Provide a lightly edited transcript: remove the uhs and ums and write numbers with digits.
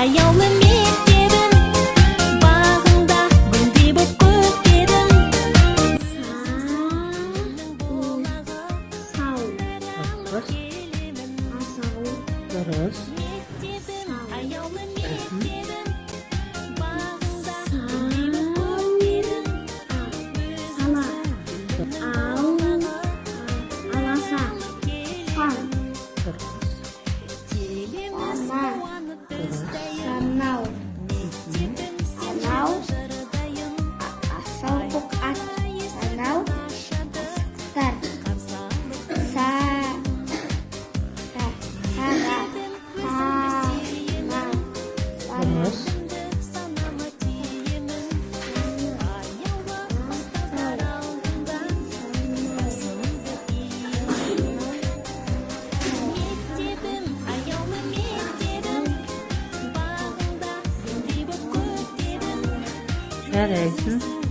аяулы мектебім, бағыңда гүлдей боп көктедім. Сау. Дұрыс. Мектебім, аяулы мектебім, бағыңда гүлдей боп көктедім. Сала. Ау. Аласа. Сан. Дұрыс. Еліміз Ана. қуанып біздайын, Санау. мектебім сен Анау. жырдайын. Асау көк ат. Анау. Асықтар. Са. Сара. Дұрыс. Санама тиемін, аяулы ұстаздар алдында өзімді иемін. Мектебім, аяулы мектебім, бағыңда гүлдей боп көктедім. Жарайсың.